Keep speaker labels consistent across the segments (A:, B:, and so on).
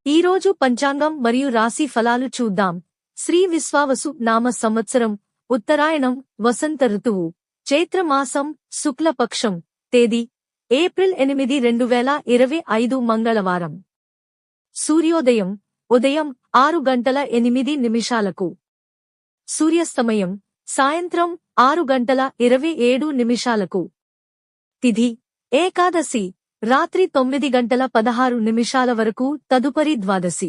A: ఈరోజు పంచాంగం మరియు రాశి ఫలాలు చూద్దాం. శ్రీ విశ్వావసు నామ సంవత్సరం, ఉత్తరాయణం, వసంత ఋతువు, చైత్రమాసం, శుక్లపక్షం, తేదీ ఏప్రిల్ 8, 2025 మంగళవారం. సూర్యోదయం ఉదయం 6:08 సూర్యాస్తమయం సాయంత్రం 6:27 తిథి ఏకాదశి రాత్రి 9:16 వరకు, తదుపరి ద్వాదశి.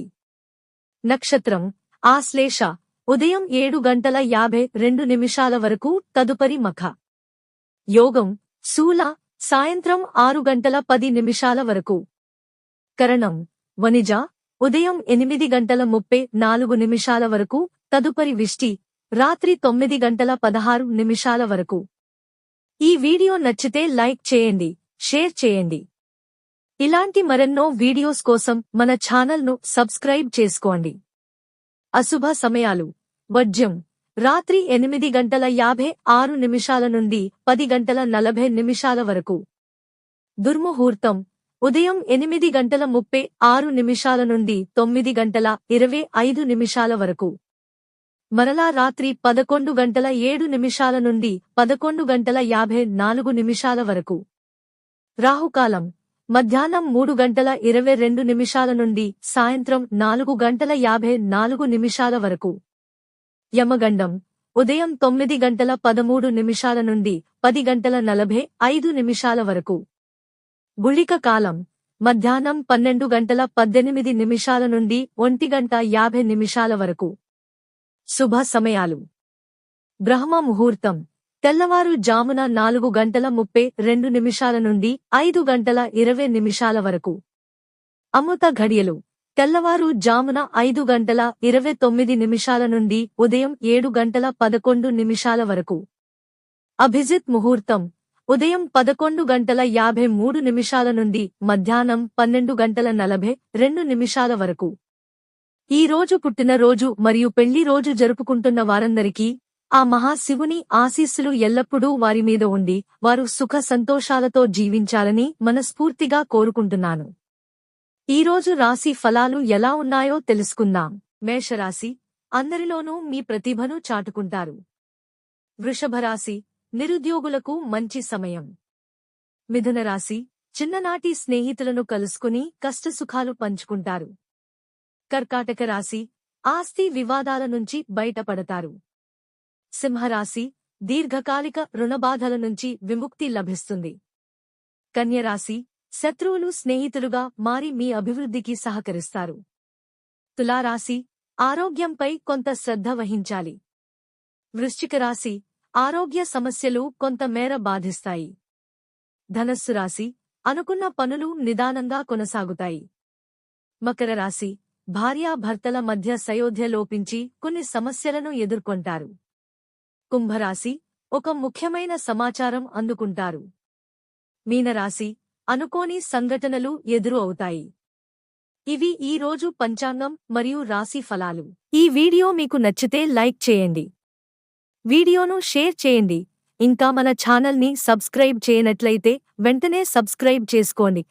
A: నక్షత్రం ఆశ్లేష ఉదయం 7:52 వరకు, తదుపరి మఖ. యోగం శూల సాయంత్రం 6:10 వరకు. కరణం వనిజ ఉదయం 8:34 వరకు, తదుపరి విష్టి రాత్రి 9:16 వరకు. ఈ వీడియో నచ్చితే లైక్ చేయండి, షేర్ చేయండి. ఇలాంటి మరెన్నో వీడియోస్ కోసం మన ఛానల్ను సబ్స్క్రైబ్ చేసుకోండి. అశుభ సమయాలు: వర్జ్యం రాత్రి 8:56 నుండి 10:40 వరకు. దుర్ముహూర్తం ఉదయం 8:36 నుండి 9:25 వరకు. మరలా రాత్రి 11:07 నుండి 11:54 వరకు. రాహుకాలం మధ్యాహ్నం 3:22 నుండి సాయంత్రం 4:54 వరకు. యమగండం ఉదయం 9:13 నుండి 10:45 వరకు. గుళిక కాలం మధ్యాహ్నం 12:18 నుండి 1:50 వరకు. శుభ సమయాలు: బ్రహ్మ ముహూర్తం తెల్లవారు జామున 4:32 నుండి 5:20 వరకు. అమృత ఘడియలు తెల్లవారు జామున 5:29 నుండి ఉదయం 7:11 వరకు. అభిజిత్ ముహూర్తం ఉదయం 11:53 నుండి మధ్యాహ్నం 12:42 వరకు. ఈ రోజు పుట్టినరోజు మరియు పెళ్లి రోజు జరుపుకుంటున్న వారందరికీ ఆ మహాశివుని ఆశీస్సులు ఎల్లప్పుడూ వారి మీద ఉండి వారు సుఖ సంతోషాలతో జీవించాలని మనస్ఫూర్తిగా కోరుకుంటున్నాను. ఈరోజు రాశి ఫలాలు ఎలా ఉన్నాయో తెలుసుకుందాం. మేషరాశి అందరిలోనూ మీ ప్రతిభను చాటుకుంటారు. వృషభరాశి నిరుద్యోగులకు మంచి సమయం. మిథునరాశి చిన్ననాటి స్నేహితులను కలుసుకుని కష్టసుఖాలు పంచుకుంటారు. కర్కాటక రాశి ఆస్తి వివాదాల నుంచి బయటపడతారు. సింహరాశి దీర్ఘకాలిక రుణబాధల నుంచి విముక్తి లభిస్తుంది. కన్యరాశి శత్రువులు స్నేహితులుగా మారి మీ అభివృద్ధికి సహకరిస్తారు. తులారాశి ఆరోగ్యంపై కొంత శ్రద్ధ వహించాలి. వృశ్చిక రాశి ఆరోగ్య సమస్యలు కొంతమేర బాధిస్తాయి. ధనస్సు రాశి అనుకున్న పనులు నిదానంగా కొనసాగుతాయి. మకర రాశి భార్యాభర్తల మధ్య సయోధ్య లోపించి కొన్ని సమస్యలను ఎదుర్కొంటారు. కుంభరాశి ఒక ముఖ్యమైన సమాచారం అందుకుంటారు. మీనరాశి అనుకోని సంఘటనలు ఎదురు అవుతాయి. ఇవి ఈ రోజు పంచాంగం మరియు రాశి ఫలాలు. ఈ వీడియో మీకు నచ్చితే లైక్ చేయండి, వీడియోను షేర్ చేయండి. ఇంకా మన ఛానల్ని సబ్స్క్రైబ్ చేయనట్లయితే వెంటనే సబ్స్క్రైబ్ చేసుకోండి.